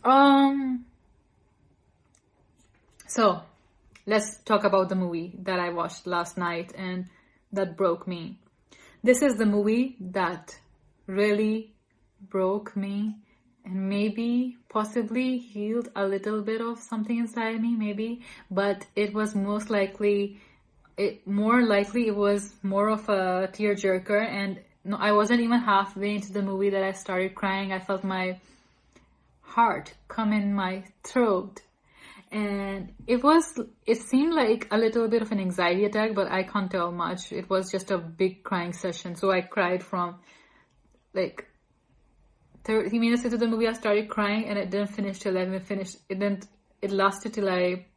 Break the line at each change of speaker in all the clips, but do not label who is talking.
Um, so let's talk about the movie that I watched last night and that broke me. This is the movie that really broke me and maybe possibly healed a little bit of something inside me, maybe, but it was more likely it was more of a tearjerker. And no, I wasn't even halfway into the movie that I started crying. I felt my heart come in my throat, and it seemed like a little bit of an anxiety attack, but I can't tell much. It was just a big crying session. So I cried from like 30 minutes into the movie. I started crying and it didn't finish till I finished. It lasted till I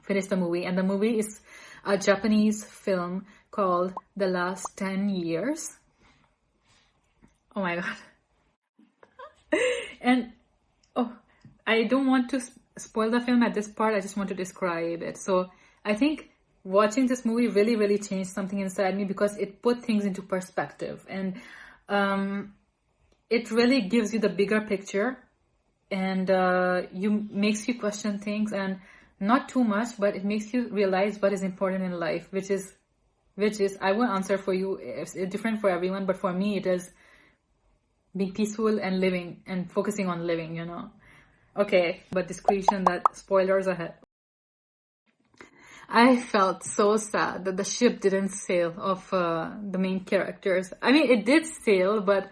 finished the movie. And the movie is a Japanese film called The Last 10 Years. Oh my god. And oh, I don't want to spoil the film at this part. I just want to describe it. So I think watching this movie really, really changed something inside me because it put things into perspective. And it really gives you the bigger picture, and makes you question things, and not too much, but it makes you realize what is important in life, which is I won't answer for you. It's different for everyone, but for me it is being peaceful and living and focusing on living, Okay, but discretion, that spoilers ahead. I felt so sad that the ship didn't sail of the main characters. I mean, it did sail, but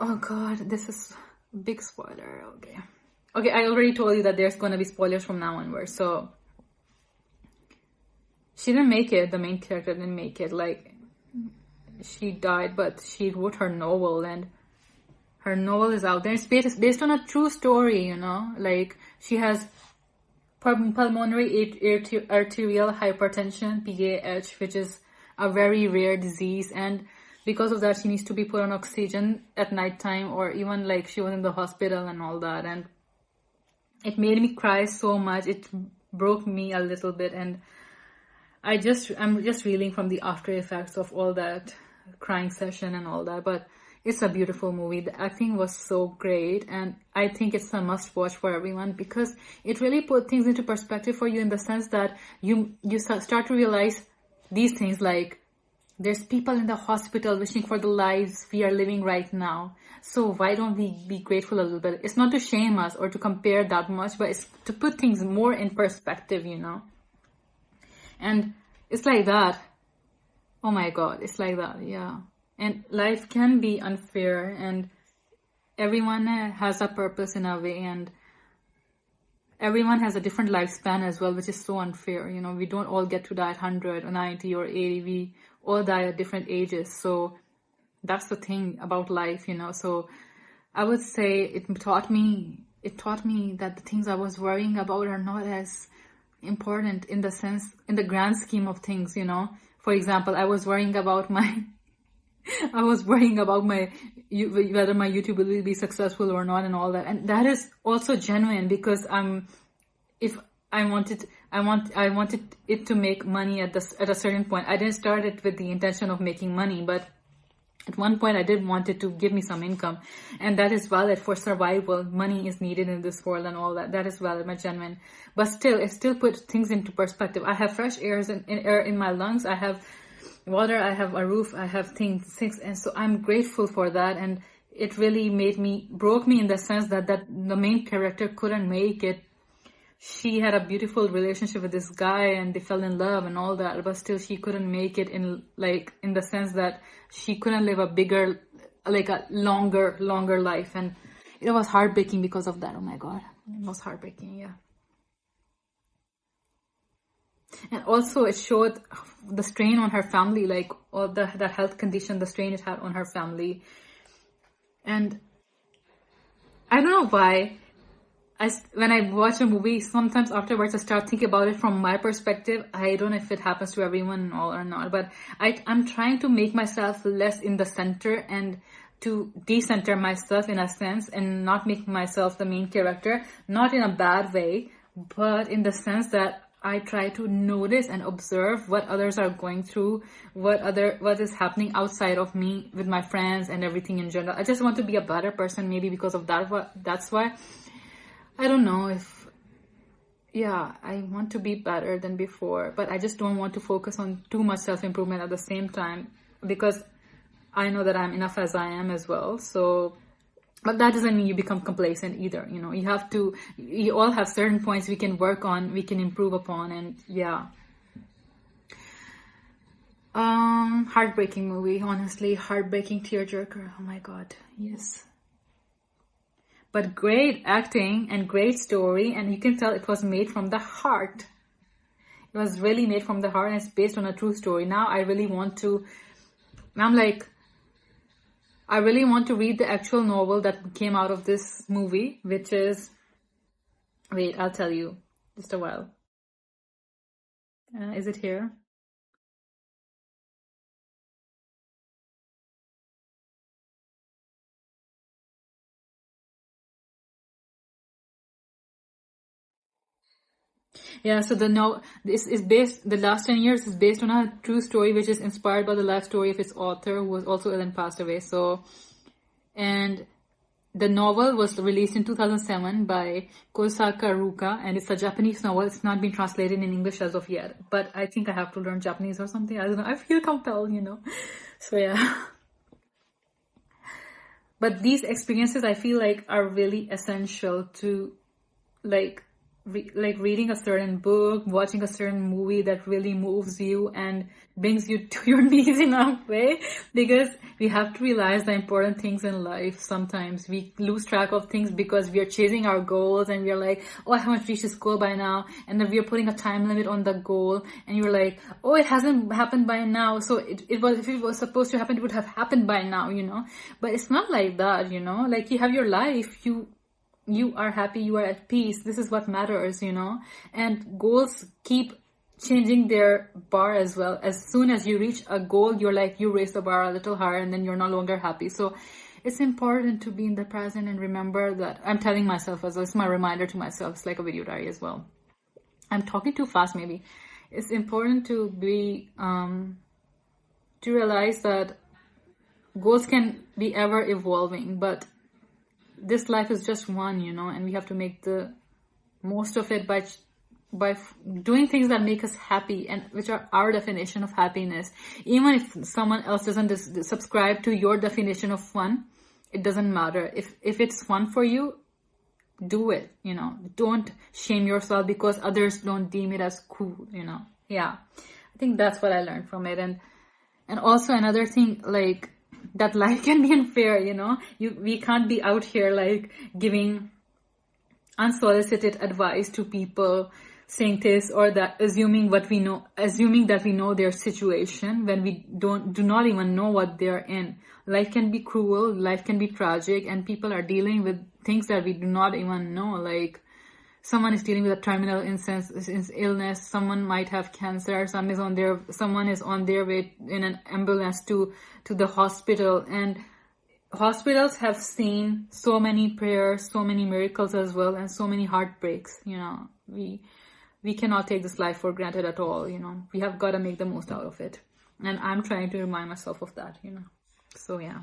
oh god, this is a big spoiler. Okay, I already told you that there's gonna be spoilers from now onwards. So she didn't make it. The main character didn't make it. Like, she died, but she wrote her novel, and her novel is out there. It's based on a true story, Like, she has pulmonary arterial hypertension, PAH, which is a very rare disease, and because of that she needs to be put on oxygen at nighttime, or even like she was in the hospital and all that. And it made me cry so much. It broke me a little bit, and I'm just reeling from the after effects of all that crying session and all that. But it's a beautiful movie. The acting was so great, and I think it's a must watch for everyone because it really put things into perspective for you, in the sense that you start to realize these things, like there's people in the hospital wishing for the lives we are living right now. So why don't we be grateful a little bit? It's not to shame us or to compare that much, but it's to put things more in perspective, And it's like that. Oh my god, it's like that, yeah. And life can be unfair, and everyone has a purpose in a way, and everyone has a different lifespan as well, which is so unfair. We don't all get to die at 100 or 90 or 80. We all die at different ages. So that's the thing about life, So I would say it taught me that the things I was worrying about are not as important in the grand scheme of things, For example, I was worrying about whether my YouTube will be successful or not and all that. And that is also genuine, because if I wanted it to make money at a certain point. I didn't start it with the intention of making money, but at one point I did want it to give me some income, and that is valid for survival. Money is needed in this world and all that. That is valid, my genuine. But still, it still puts things into perspective. I have fresh air in my lungs. I have water, I have a roof, I have things, and so I'm grateful for that. And it really broke me in the sense that the main character couldn't make it. She had a beautiful relationship with this guy, and they fell in love and all that, but still she couldn't make it in the sense that she couldn't live a longer life. And it was heartbreaking because of that. Oh my god, it was heartbreaking, yeah. And also it showed the strain on her family, like all the health condition, the strain it had on her family. And I don't know why, when I watch a movie, sometimes afterwards I start thinking about it from my perspective. I don't know if it happens to everyone or not, but I'm trying to make myself less in the center and to decenter myself in a sense, and not make myself the main character, not in a bad way, but in the sense that I try to notice and observe what others are going through, what is happening outside of me with my friends and everything in general. I just want to be a better person, maybe because of that. That's why. I don't know if, yeah, I want to be better than before, but I just don't want to focus on too much self-improvement at the same time, because I know that I'm enough as I am as well. So, but that doesn't mean you become complacent either. You know, you all have certain points we can work on, we can improve upon, and yeah. Heartbreaking movie, honestly, heartbreaking tearjerker. Oh my God, yes. But great acting and great story, and you can tell it was made from the heart. It was really made from the heart, and it's based on a true story. Now I really want to, I'm like, I really want to read the actual novel that came out of this movie, which is, wait, I'll tell you, just a while. Is it here? Yeah, so this is based, the last 10 years is based on a true story, which is inspired by the life story of its author, who was also ill and passed away. So, and the novel was released in 2007 by Kosaka Ruka, and it's a Japanese novel. It's not been translated in English as of yet, but I think I have to learn Japanese or something. I don't know. I feel compelled, you know. So yeah. But these experiences, I feel like, are really essential to, like, like reading a certain book, watching a certain movie that really moves you and brings you to your knees in a way, because we have to realize the important things in life. Sometimes we lose track of things because we are chasing our goals, and we are like, oh, I haven't reached this goal by now, and then we are putting a time limit on the goal, and you're like, oh, it hasn't happened by now, so it was, if it was supposed to happen, it would have happened by now, you know. But it's not like that, you know. Like, you have your life, you are happy, you are at peace. This is what matters, you know. And goals keep changing their bar as well. As soon as you reach a goal, you're like, you raise the bar a little higher, and then you're no longer happy. So it's important to be in the present and remember that. I'm telling myself as well, it's my reminder to myself. It's like a video diary as well. I'm talking too fast maybe. It's important to be to realize that goals can be ever evolving, but this life is just one, you know, and we have to make the most of it by doing things that make us happy, and which are our definition of happiness. Even if someone else doesn't subscribe to your definition of fun, it doesn't matter. If it's fun for you, do it, you know. Don't shame yourself because others don't deem it as cool, you know. Yeah, I think that's what I learned from it. And also another thing, like, that life can be unfair, you know. We can't be out here like giving unsolicited advice to people, saying this or that, assuming that we know their situation when we do not even know what they're in. Life can be cruel, life can be tragic, and people are dealing with things that we do not even know. Like, someone is dealing with a terminal illness, someone might have cancer, someone is on their way in an ambulance to the hospital, and hospitals have seen so many prayers, so many miracles as well, and so many heartbreaks, you know. We cannot take this life for granted at all, you know. We have got to make the most out of it, and I'm trying to remind myself of that, you know. So yeah.